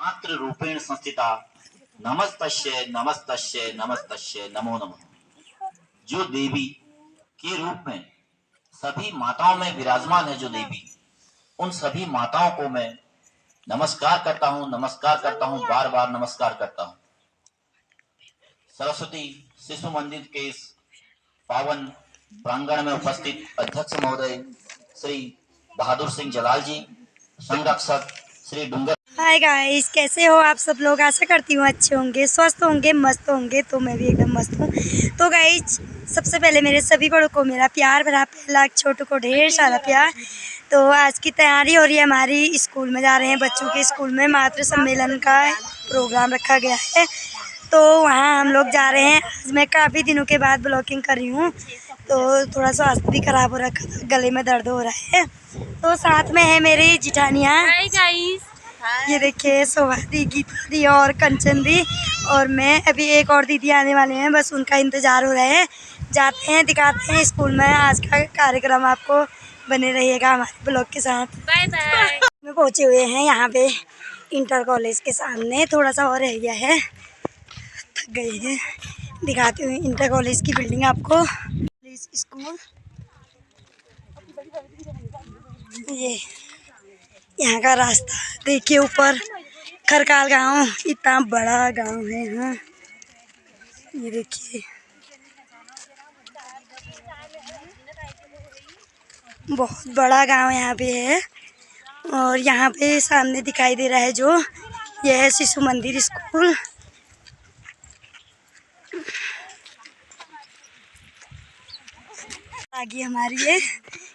मात्र रूपेण संस्थिता नमस्तस्यै नमस्तस्यै नमस्तस्यै नमो नमः। जो देवी के रूप में सभी माताओं में विराजमान है, जो देवी, उन सभी माताओं को मैं नमस्कार करता हूँ, बार बार नमस्कार करता हूँ। सरस्वती शिशु मंदिर के इस पावन प्रांगण में उपस्थित अध्यक्ष महोदय श्री बहादुर सिंह जलाल जी, संरक्षक श्री डूंगर। हाय गाइस, कैसे हो आप सब लोग? आशा करती हूँ अच्छे होंगे, स्वस्थ होंगे, मस्त होंगे। तो मैं भी एकदम मस्त हूँ। तो गाइस, सबसे पहले मेरे सभी बड़ों को मेरा प्यार भरा पहला, छोटों को ढेर सारा प्यार। तो आज की तैयारी हो रही है, हमारी स्कूल में जा रहे हैं, बच्चों के स्कूल में मातृ सम्मेलन का प्रोग्राम रखा गया है। तो वहाँ हम लोग जा रहे हैं। आज मैं काफ़ी दिनों के बाद ब्लॉगिंग कर रही हूँ, तो थोड़ा स्वास्थ्य भी खराब हो रखा था, गले में दर्द हो रहा है। तो साथ में है मेरी जिठानियाँ। हाय गाइस, ये देखिए, शोभा दी, गीता दी और कंचन दी, और मैं। अभी एक और दीदी आने वाले हैं, बस उनका इंतज़ार हो रहा है। जाते हैं, दिखाते हैं स्कूल में आज का कार्यक्रम। आपको बने रहिएगा हमारे ब्लॉग के साथ। Bye bye. में पहुँचे हुए हैं यहाँ पे इंटर कॉलेज के सामने, थोड़ा सा और रह गया है, थक गए हैं। दिखाते हुए इंटर कॉलेज की बिल्डिंग आपको। स्कूल ये यहाँ का रास्ता देखिए, ऊपर खरकाल गांव, इतना बड़ा गांव है। हाँ, ये देखिए, बहुत बड़ा गांव यहाँ पे है। और यहाँ पे सामने दिखाई दे रहा है जो, यह है शिशु मंदिर स्कूल। आगे हमारी है,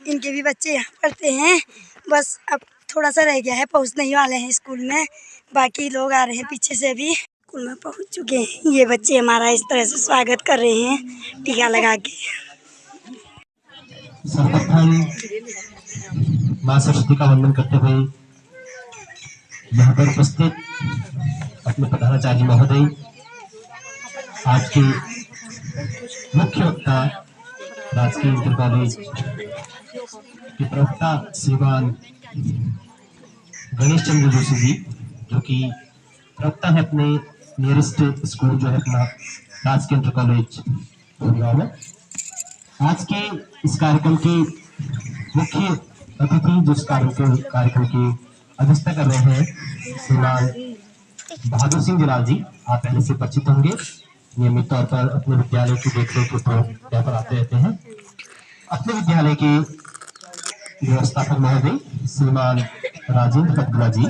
इनके भी बच्चे यहाँ पढ़ते हैं। बस अब थोड़ा सा रह गया है, पहुँचने ही वाले हैं स्कूल में। बाकी लोग आ रहे हैं पीछे से भी। स्कूल में पहुँच चुके हैं। ये बच्चे हमारा इस तरह से स्वागत कर रहे हैं, टीका लगा के। सर्वप्रथम माँ सरस्वती का वंदन करते हुए यहाँ पर उपस्थित अपने प्रधानाचार्य महोदय, आज के मुख्य वक्ता राजकीय इंटर कॉलेज के प्रवक्ता श्रीमान गणेश चंद्र जोशी जी, जो कि प्रवक्ता है अपने नियरेस्ट स्कूल जो है अपना राजकीय इंटर कॉलेज गुड़गांव में। आज के इस कार्यक्रम के मुख्य अतिथि, जिस कार्यक्रम की अध्यक्षता कर रहे हैं, श्रीमान बहादुर सिंह जलाल जी, आप पहले से परिचित होंगे। नियमित तौर पर अपने विद्यालय की देखरेख के यहाँ पर आते रहते हैं। अपने विद्यालय के व्यवस्थापक महोदय श्रीमान राजेंद्र कटगुला जी,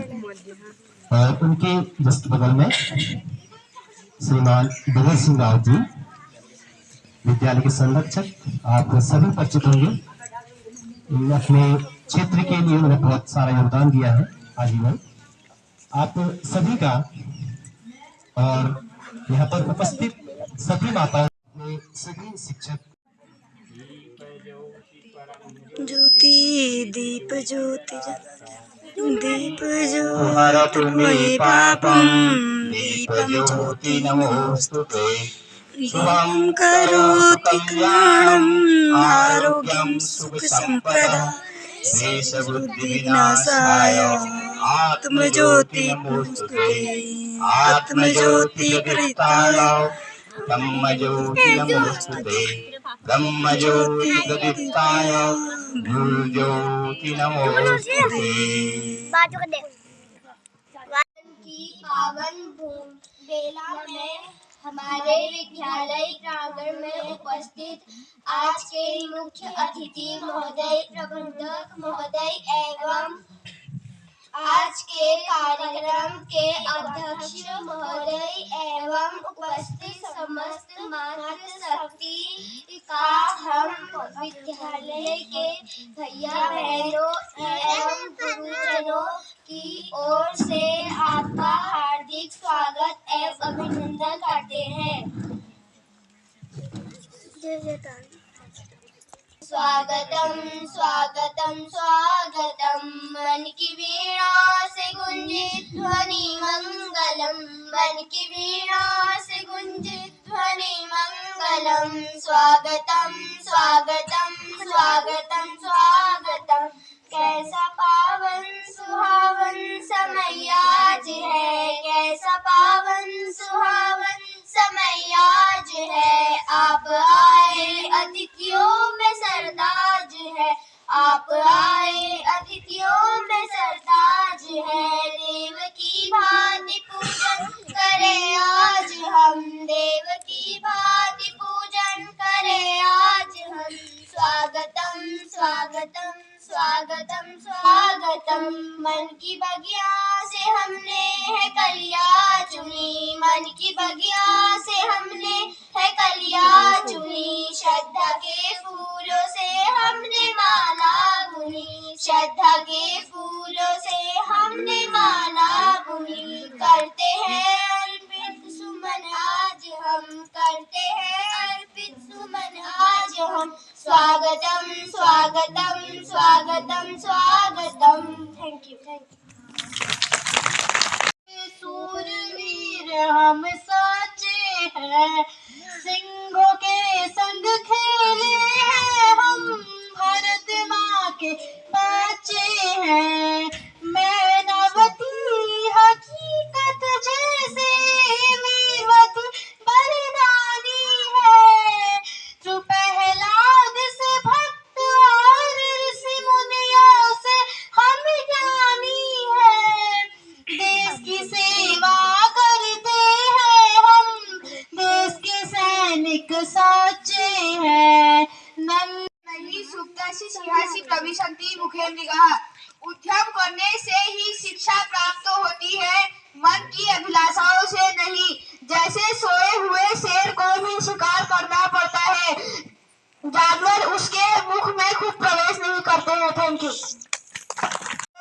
और उनके जस्ट बगल में श्रीमान बगल सिंह राव जी, विद्यालय के संरक्षक। आप सभी परिचित होंगे। अपने क्षेत्र के लिए उन्होंने बहुत सारा योगदान दिया है आजीवन। आप सभी का और यहाँ पर उपस्थित सभी माताओं, सभी शिक्षक। ज्योति दीप ज्योति दीप ज्योति पापम दीपम ज्योति नमोस्तुते। शुभं करोति कल्याणं आरोग्यं सुख संपदा शेषबुद्धि विनाशाय आत्मज्योति नमोस्तुते। आत्मज्योति प्रदीप्ताय ब्रह्मज्योति नमोस्तुते। ब्रह्मज्योति प्रदीप्ताय ज्योति नमोस्तुते। की पावन भूमि बेला में हमारे विद्यालय प्रांगण में उपस्थित आज के मुख्य अतिथि महोदय, प्रबंधक महोदय एवं आज के कार्यक्रम के अध्यक्ष महोदय एवं उपस्थित समस्त मातृशक्ति का हम विद्यालय के भैया बहनों एवं गुरुजनों की ओर से आपका हार्दिक स्वागत एवं अभिनंदन करते हैं। स्वागतम स्वागतम स्वागतम, मन की वीणा से गुंजित ध्वनि मंगलम, मन की वीणा से गुंजित ध्वनि मंगलम। स्वागतम स्वागतम स्वागतम स्वागतम, कैसा पावन सुहावन समय आज है, सुहावन समय आज है। आप आए अतिथियों में सरताज है। आप आए अतिथियों में सरताज है। देव की भांति पूजन करें आज हम। देव की भांति पूजन करें आज हम। स्वागतम स्वागतम स्वागतम स्वागतम। मन की बगिया से हमने है कलियां चुनी। मन की बगिया से हमने है कलियां चुनी। श्रद्धा के फूलों से हमने माला बुनी। श्रद्धा के फूलों से हमने माला बुनी। करते हैं अर्पित सुमन आज हम। करते हैं अर्पित सुमन आज हम। स्वागतम स्वागतम स्वागतम स्वागतम। Thank you. सूरवीर हम साचे हैं। सिंहों के संग खेले हैं हम। भारत माँ के बच्चे हैं। मैनावती हकीकत जैसे वीरवती बलिदानी है। जो प्रहलाद से भक्त और ऋषि मुनियों से हम ज्ञानी है। देश की सेवा करते हैं हम। देश के सैनिक साचे हैं। नहीं सुप्तासी सिंहासी कविशक्ति मुखे निगाह। उद्यम करने से ही शिक्षा प्राप्त होती है, मन की अभिलाषाओं से नहीं। जैसे सोए हुए शेर को भी शिकार करना पड़ता है, जानवर उसके मुख में खुद प्रवेश नहीं करते हैं। Thank you.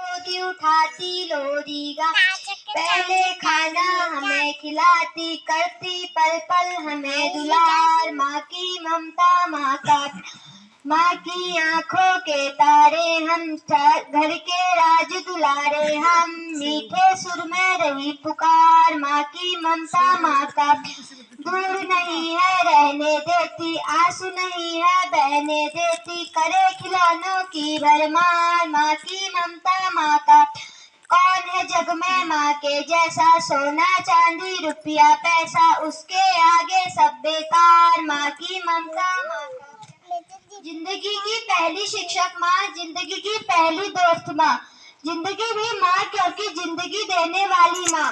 लोरी उठाती लोरी गा, पहले खाना हमें खिलाती, करती पल पल हमें दुलार। माँ की ममता माँ का, माँ की आंखों के तारे हम। घर के राज दुलारे हम। मीठे सुर में रही पुकार। माँ की ममता माँ का दूर नहीं है रहने देती। आंसू नहीं है बहने देती। करे खिलौनों की भरमार। माँ की ममता माँ का कौन है जग में माँ के जैसा। सोना चांदी रुपया पैसा उसके आगे सब बेकार। माँ की ममता माँ का जिंदगी की पहली शिक्षक माँ। जिंदगी की पहली दोस्त माँ। जिंदगी भी माँ क्योंकि जिंदगी देने वाली माँ।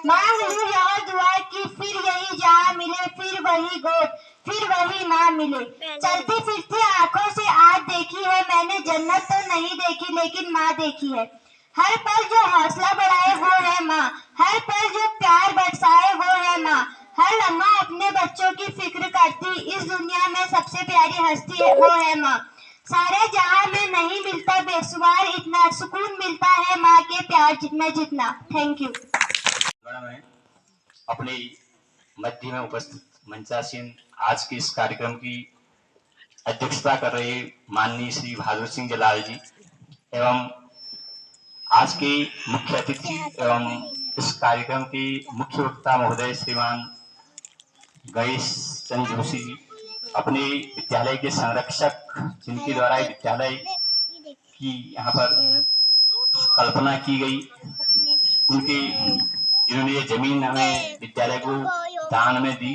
माँ हुई यहाँ दुआ की, फिर यही जहाँ मिले, फिर वही गोद, फिर वही माँ मिले। चलती फिरती आंखों से आज देखी है मैंने जन्नत तो नहीं देखी, लेकिन माँ देखी है। हर पल जो हौसला बढ़ाए वो है माँ। हर पल जो प्यार बरसाए वो है माँ। हर लम्हा अपने बच्चों की फिक्र करती। इस दुनिया में सबसे प्यारी हस्ती है वो है माँ। सारे जहां में नहीं मिलता बेसुमार इतना सुकून मिलता है माँ के प्यार में जितना। Thank you. में अपने मध्य में उपस्थित मंचासीन आज के इस कार्यक्रम की अध्यक्षता कर रहे माननीय श्री बहादुर सिंह जलाल जी एवं आज के मुख्य अतिथि एवं इस कार्यक्रम के मुख्य वक्ता महोदय श्रीमान गणेश चंद्र जोशी जी, अपने विद्यालय के संरक्षक जिनके द्वारा विद्यालय की यहाँ पर कल्पना की गई, उनके जिन्होंने ये जमीन हमें विद्यालय को दान में दी,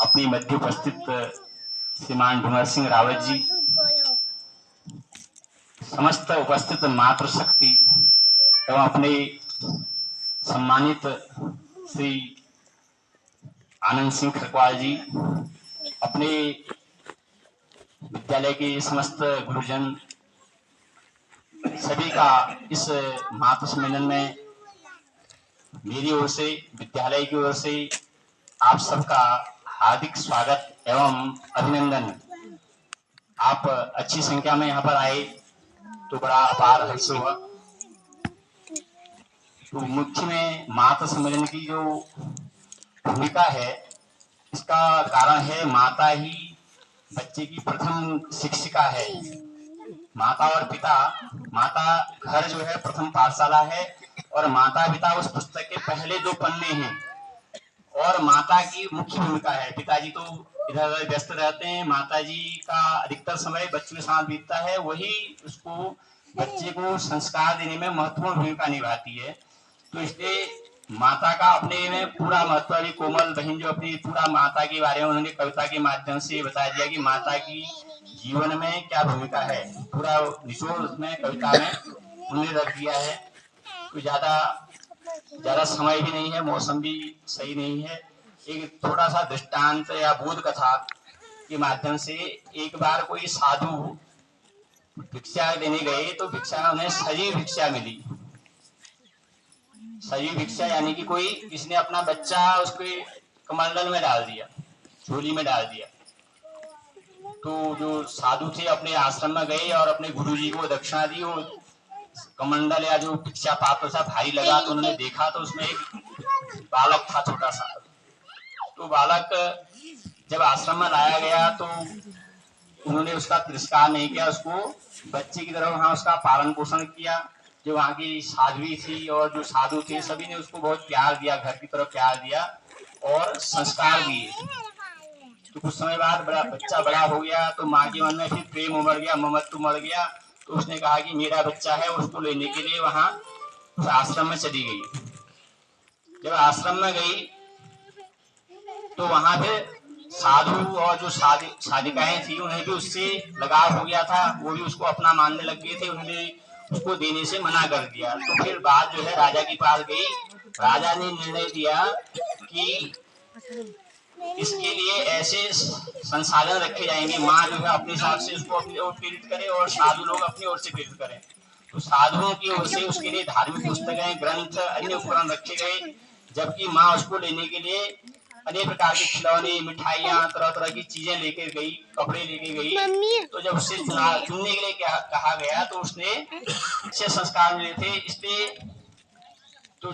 अपनी मध्य उपस्थित श्रीमान डूंगर सिंह रावत जी, समस्त उपस्थित मातृशक्ति एवं अपने सम्मानित श्री आनंद सिंह खरकवाल जी, अपने विद्यालय के समस्त गुरुजन, सभी का इस मातृ सम्मेलन में मेरी ओर से, विद्यालय की ओर से आप सबका हार्दिक स्वागत एवं अभिनंदन। आप अच्छी संख्या में यहाँ पर आए तो बड़ा अपार हर्ष हुआ। तो मुख्य में मातृ सम्मेलन की जो भूमिका है, इसका कारण है माता ही बच्चे की प्रथम शिक्षिका है। माता और पिता, माता घर जो है प्रथम पाठशाला है और माता पिता उस पुस्तक के पहले दो पन्ने हैं और माता की मुख्य भूमिका है। पिताजी तो इधर उधर व्यस्त रहते हैं, माताजी का अधिकतर समय बच्चों के साथ बीतता है, वही उसको बच्चे को संस्कार देने में महत्वपूर्ण भूमिका निभाती है। तो इसलिए माता का अपने में पूरा महत्व, अभी कोमल बहन जो अपनी पूरा माता के बारे में उन्होंने कविता के माध्यम से बता दिया कि माता की जीवन में क्या भूमिका है, पूरा निचोड़ उसमें कविता में उन्होंने रख दिया है। तो ज्यादा समय भी नहीं है, मौसम भी सही नहीं है। एक थोड़ा सा दृष्टांत या बोध कथा के माध्यम से, एक बार कोई साधु भिक्षा देने गए तो भिक्षा उन्हें सजीव भिक्षा मिली। सजीव भिक्षा यानी कि कोई किसी ने अपना बच्चा उसके कमंडल में डाल दिया, झोली में डाल दिया। तो जो साधु थे अपने आश्रम में गए और अपने गुरुजी को दक्षिणा दी। वो कमंडल या जो भिक्षा पात्र था भारी लगा, तो उन्होंने देखा तो उसमें एक बालक था छोटा सा। तो बालक जब आश्रम में लाया गया तो उन्होंने उसका तिरस्कार नहीं किया, उसको बच्चे की तरह वहां उसका पालन पोषण किया। जो वहां की साध्वी थी और जो साधु थे सभी ने उसको बहुत प्यार दिया, घर की तरफ प्यार दिया और संस्कार दिए। तो कुछ समय बाद बच्चा बड़ा हो गया तो माँ के मन में फिर प्रेम उमड़ गया, ममत्व उमड़ गया। तो उसने कहा कि मेरा बच्चा है, उसको लेने के लिए वहां उस आश्रम में चली गई। जब आश्रम में गई तो वहां पे साधु और जो साधिकाएं थी उन्हें भी उससे लगाव हो गया था, वो भी उसको अपना मानने लग गए थे। उन्होंने उसको देने से मना कर दिया। तो फिर बात जो है राजा के पास गई। राजा ने निर्णय दिया कि इसके लिए ऐसे संसाधन रखे जाएंगे, माँ जो है अपने हिसाब से उसको अपनी ओर प्रेरित करे और साधु लोग अपनी ओर से प्रेरित करें। तो साधुओं की ओर से उसके लिए धार्मिक पुस्तकें, ग्रंथ, अन्य उपकरण रखे गए, जबकि माँ उसको लेने के लिए अनेक प्रकार के खिलौने, मिठाइयाँ, तरह तरह की चीजें लेकर गई, कपड़े लेके गई। तो जब उससे चुनने के लिए कहा गया तो उसने अच्छे संस्कार मिले थे, इसलिए तो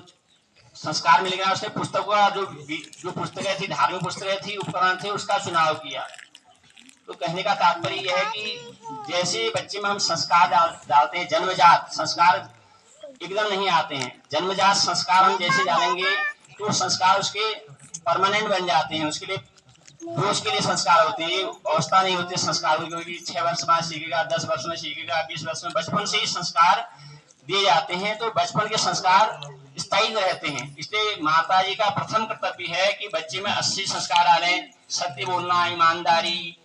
संस्कार मिल गया। उसने पुस्तकों का जो पुस्तकें थी, धार्मिक पुस्तकें थी, उपकरण थे, उसका चुनाव किया। तो कहने का तात्पर्य यह है कि जैसे बच्चे में हम संस्कार डालते हैं, जन्मजात संस्कार एकदम नहीं आते हैं। जन्मजात संस्कार हम जैसे डालेंगे तो संस्कार उसके परमानेंट बन जाते हैं। उसके लिए रोज के लिए संस्कार होते हैं, ये अवस्था नहीं होती संस्कार की 6 वर्ष बाद सीखेगा, 10 वर्ष में सीखेगा, 20 वर्ष में। बचपन से ही संस्कार दिए जाते हैं, तो बचपन के संस्कार स्थायी रहते हैं। इसलिए माता जी का प्रथम कर्तव्य है कि बच्चे में 80 संस्कार डालें। सत्य बोलना, ईमानदारी,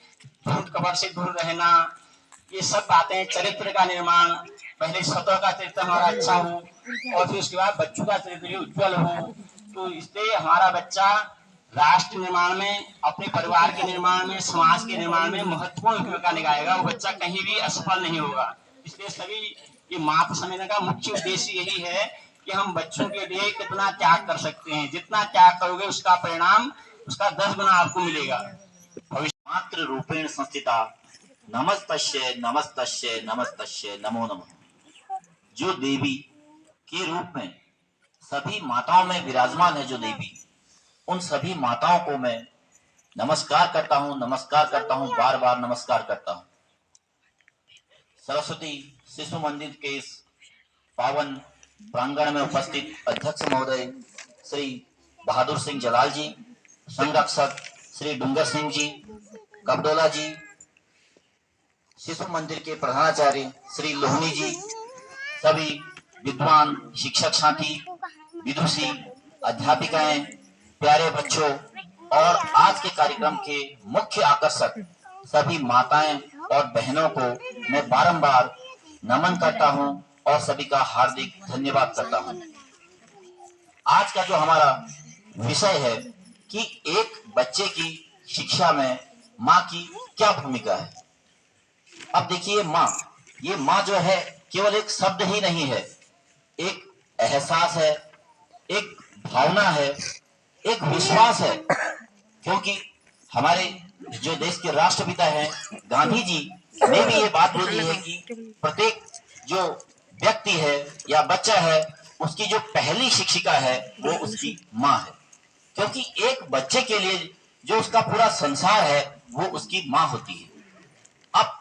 झूठ कपट से दूर रहना, ये सब बातें, चरित्र का निर्माण, पहले स्वतः का चरित्र हमारा अच्छा हो और फिर उसके बाद बच्चों का चरित्र उज्जवल हो। तो इसलिए हमारा बच्चा राष्ट्र निर्माण में, अपने परिवार के निर्माण में, समाज के निर्माण में महत्वपूर्ण भूमिका निभाएगा। वो बच्चा कहीं भी असफल नहीं होगा। इसलिए सभी ये मातृ सम्मेलन का मुख्य उद्देश्य यही है कि हम बच्चों के लिए कितना त्याग कर सकते हैं। जितना त्याग करोगे उसका परिणाम उसका 10 गुना आपको मिलेगा। मातृ रूपेण संस्थिता नमस्तस्यै नमस्तस्यै नमस्तस्यै नमो नमः। जो देवी के रूप में सभी माताओं में विराजमान है, जो देवी, उन सभी माताओं को मैं नमस्कार करता हूं, नमस्कार करता हूं, बार बार नमस्कार करता हूं। सरस्वती शिशु मंदिर के इस पावन प्रांगण में उपस्थित अध्यक्ष महोदय श्री बहादुर सिंह जलाल जी, संरक्षक श्री डूंगर सिंह जी, कबडोला जी, शिशु मंदिर के प्रधानाचार्य श्री लोहनी जी, सभी विद्वान शिक्षक साथी, विदुषी, अध्यापिकाएं, प्यारे बच्चों और आज के कार्यक्रम के मुख्य आकर्षक सभी माताएं और बहनों को मैं बारंबार नमन करता हूं और सभी का हार्दिक धन्यवाद करता हूं। आज का जो हमारा विषय है कि एक बच्चे की शिक्षा में माँ की क्या भूमिका है। अब देखिए, माँ, ये माँ जो है केवल एक शब्द ही नहीं है, एक एहसास है, एक भावना है, एक विश्वास है। क्योंकि हमारे जो देश के राष्ट्रपिता हैं गांधी जी ने भी ये बात बोली है कि प्रत्येक जो व्यक्ति है या बच्चा है, उसकी जो पहली शिक्षिका है वो उसकी माँ है। क्योंकि एक बच्चे के लिए जो उसका पूरा संसार है वो उसकी माँ होती है। अब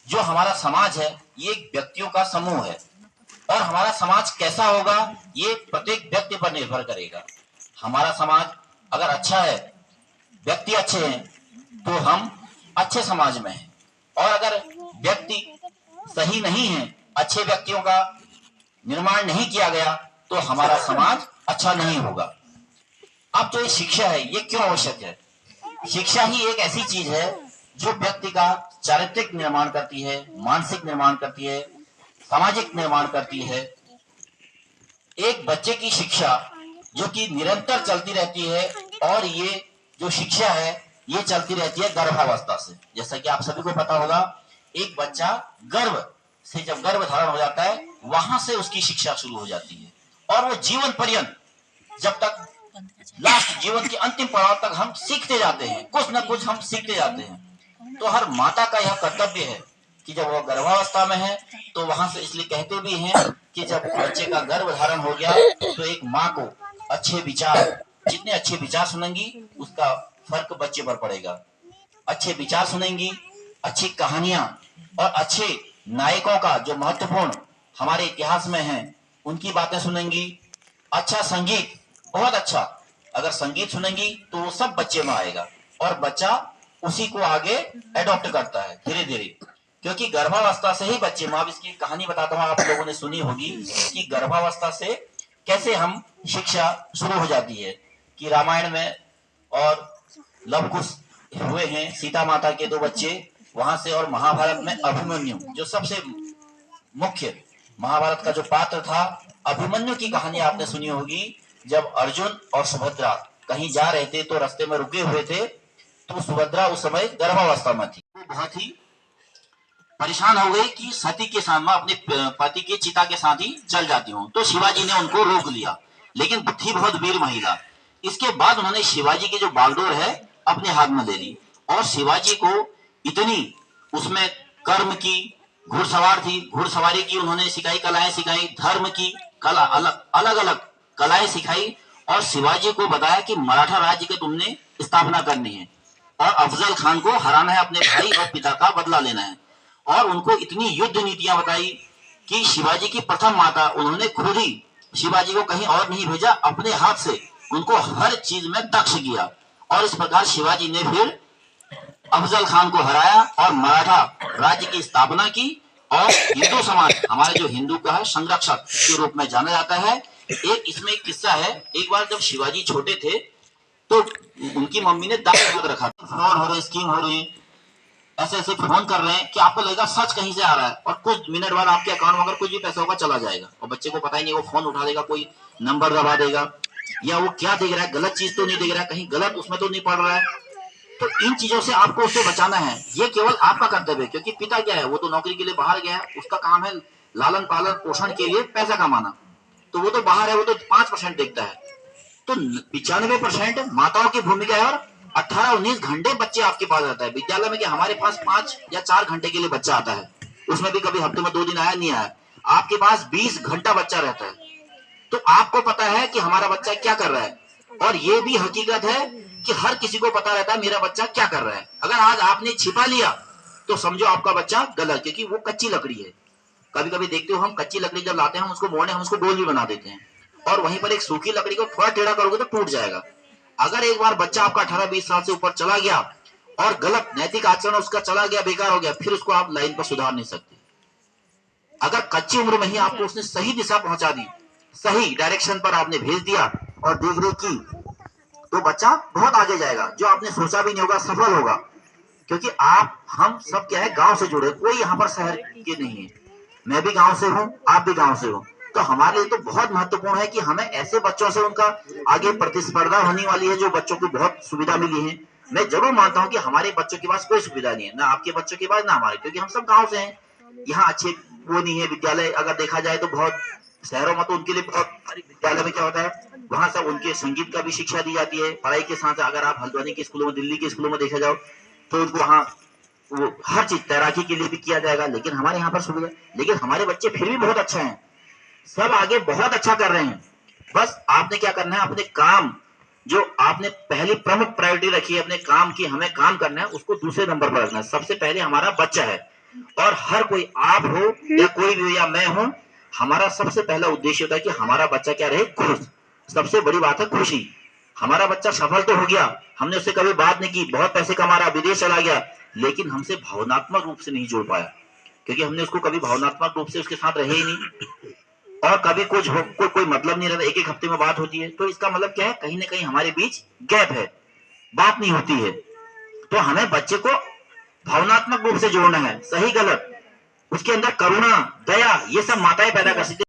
जो हमारा समाज है ये व्यक्तियों का समूह है और हमारा समाज कैसा होगा ये प्रत्येक व्यक्ति पर निर्भर करेगा। हमारा समाज अगर अच्छा है, व्यक्ति अच्छे हैं, तो हम अच्छे समाज में हैं। और अगर व्यक्ति सही नहीं है, अच्छे व्यक्तियों का निर्माण नहीं किया गया, तो हमारा समाज अच्छा नहीं होगा। अब जो ये शिक्षा है ये क्यों आवश्यक है? शिक्षा ही एक ऐसी चीज है जो व्यक्ति का चारित्रिक निर्माण करती है, मानसिक निर्माण करती है, सामाजिक निर्माण करती है। एक बच्चे की शिक्षा जो कि निरंतर चलती रहती है, और ये जो शिक्षा है ये चलती रहती है गर्भावस्था से। जैसा कि आप सभी को पता होगा, एक बच्चा गर्भ से जब गर्भ धारण हो जाता है वहां से उसकी शिक्षा शुरू हो जाती है, और वो जीवन पर्यंत जब तक लास्ट जीवन के अंतिम पड़ाव तक हम सीखते जाते हैं, कुछ न कुछ हम सीखते जाते हैं। तो हर माता का यह कर्तव्य है कि जब वो गर्भावस्था में है तो वहां से, इसलिए कहते भी हैं कि जब बच्चे का गर्भ धारण हो गया तो एक माँ को अच्छे विचार, जितने अच्छे विचार सुनेंगी उसका फर्क बच्चे पर पड़ेगा। अच्छे विचार सुनेंगी, अच्छी कहानियां और अच्छे नायकों का जो महत्वपूर्ण हमारे इतिहास में है उनकी बातें सुनेंगी। अच्छा संगीत, बहुत अच्छा अगर संगीत सुनेंगी तो वो सब बच्चे में आएगा, और बच्चा उसी को आगे एडॉप्ट करता है धीरे धीरे, क्योंकि गर्भावस्था से ही बच्चे में। अब इसकी कहानी बताता हूँ, आप लोगों ने सुनी होगी कि गर्भावस्था से कैसे हम शिक्षा शुरू हो जाती है। कि रामायण में और लव कुश हुए हैं सीता माता के 2 बच्चे वहां से, और महाभारत में अभिमन्यु जो सबसे मुख्य महाभारत का जो पात्र था, अभिमन्यु की कहानी आपने सुनी होगी। जब अर्जुन और सुभद्रा कहीं जा रहे थे तो रास्ते में रुके हुए थे, तो सुभद्रा उस समय गर्भावस्था में थी। वो बहुत ही परेशान हो गई कि सती के साथ में अपने पति के चिता के साथ ही चल जाती हूँ। तो शिवाजी ने उनको रोक लिया, लेकिन थी बहुत वीर महिला। इसके बाद उन्होंने शिवाजी की जो बागडोर है अपने हाथ में ले ली, और शिवाजी को इतनी उसमें कर्म की, घुड़सवार थी, घुड़सवारी की उन्होंने सिखाई, कलाएं सिखाई, धर्म की कला, अलग अलग कलाएं सिखाई, और शिवाजी को बताया कि मराठा राज्य की तुमने स्थापना करनी है और अफजल खान को हराना है, अपने भाई और पिता का बदला लेना है। और उनको इतनी युद्ध नीतियां बताई कि शिवाजी की प्रथम माता, उन्होंने खुद ही शिवाजी को कहीं और नहीं भेजा, अपने हाथ से उनको हर चीज में दक्ष किया। और इस प्रकार शिवाजी ने फिर अफजल खान को हराया और मराठा राज्य की स्थापना की, और हिंदू समाज, हमारे जो हिंदू का है संरक्षक के रूप में जाना जाता है। एक इसमें एक किस्सा है, एक बार जब शिवाजी छोटे थे तो उनकी मम्मी ने दाल रख रखा, फ्रॉड हो रहे, स्कीम हो रही, ऐसे ऐसे फोन कर रहे हैं कि आपको लगेगा सच कहीं से आ रहा है, और कुछ मिनट बाद आपके अकाउंट में अगर कुछ भी पैसा होगा चला जाएगा, और बच्चे को पता ही नहीं, वो फोन उठा देगा, कोई नंबर दबा देगा, या वो क्या देख रहा है, गलत चीज तो नहीं देख रहा है, कहीं गलत उसमें तो नहीं पड़ रहा है। तो इन चीजों से आपको उसे बचाना है, ये केवल आपका कर्तव्य है। क्योंकि पिता क्या है, वो तो नौकरी के लिए बाहर गया है, उसका काम है लालन पालन पोषण के लिए पैसा कमाना, तो वो तो बाहर है, वो तो 5% देखता है। तो 95% माताओं की भूमिका है, और 18-19 घंटे बच्चे आपके पास रहता है। विद्यालय में क्या हमारे पास 5 या 4 घंटे के लिए बच्चा आता है, उसमें भी कभी हफ्ते में 2 दिन आया नहीं आया, आपके पास 20 घंटा बच्चा रहता है। तो आपको पता है कि हमारा बच्चा क्या कर रहा है, और ये भी हकीकत है कि हर किसी को पता रहता है मेरा बच्चा क्या कर रहा है। अगर आज आपने छिपा लिया तो समझो आपका बच्चा गलत, क्योंकि वो कच्ची लकड़ी है। कभी कभी देखते हो हम कच्ची लकड़ी जब लाते हैं, हम उसको मोड़ने, हम उसको डोल भी बना देते हैं, और वहीं पर एक सूखी लकड़ी को थोड़ा टेढ़ा करोगे तो टूट जाएगा। अगर एक बार बच्चा आपका 18-20 साल से ऊपर चला गया और गलत नैतिक आचरण उसका चला गया, बेकार हो गया, फिर उसको आप लाइन पर सुधार नहीं सकते। अगर कच्ची उम्र में ही आपको उसने सही दिशा पहुंचा दी, सही डायरेक्शन पर आपने भेज दिया और देखरेख की, तो बच्चा बहुत आगे जाएगा, जो आपने सोचा भी नहीं होगा, सफल होगा। क्योंकि हम सब क्या है, गांव से जुड़े, कोई यहाँ पर शहर के नहीं है। मैं भी गांव से हूँ, आप भी गांव से हो, तो हमारे लिए तो बहुत महत्वपूर्ण है कि हमें ऐसे बच्चों से उनका आगे प्रतिस्पर्धा होने वाली है जो बच्चों को बहुत सुविधा मिली है। मैं जरूर मानता हूँ कि हमारे बच्चों के पास कोई सुविधा नहीं है, ना आपके बच्चों के पास ना हमारे, क्योंकि हम सब गाँव से हैं। यहाँ अच्छे वो नहीं है विद्यालय, अगर देखा जाए तो बहुत शहरों में तो उनके लिए बहुत, विद्यालय में क्या होता है, वहां सब उनके संगीत का भी शिक्षा दी जाती है, पढ़ाई के साथ। अगर आप हल्द्वानी के स्कूलों में, दिल्ली के स्कूलों में देखा जाओ तो उनको वहाँ वो हर चीज तैराकी के लिए भी किया जाएगा, लेकिन हमारे यहाँ पर सुविधा, लेकिन हमारे बच्चे फिर भी बहुत अच्छे हैं, सब आगे बहुत अच्छा कर रहे हैं। बस आपने क्या करना है, अपने काम जो आपने पहली प्रमुख प्रायोरिटी रखी है अपने काम की, हमें काम करना है, उसको दूसरे नंबर पर रखना है। सबसे पहले हमारा बच्चा है, और हर कोई, आप हो या कोई भी, या मैं हूं, हमारा सबसे पहला उद्देश्य होता है कि हमारा बच्चा क्या रहे, खुश। सबसे बड़ी बात है खुशी। हमारा बच्चा सफल तो हो गया, हमने उससे कभी बात नहीं की, बहुत पैसे कमा रहा, विदेश चला गया, लेकिन हमसे भावनात्मक रूप से नहीं जुड़ पाया, क्योंकि हमने उसको कभी भावनात्मक रूप से उसके साथ रहे ही नहीं। और कभी कुछ हो कोई मतलब नहीं रहता, एक एक हफ्ते में बात होती है, तो इसका मतलब क्या है, कहीं ना कहीं हमारे बीच गैप है, बात नहीं होती है। तो हमें बच्चे को भावनात्मक रूप से जोड़ना है, सही गलत, उसके अंदर करुणा, दया, ये सब माताएं पैदा कर सकती हैं।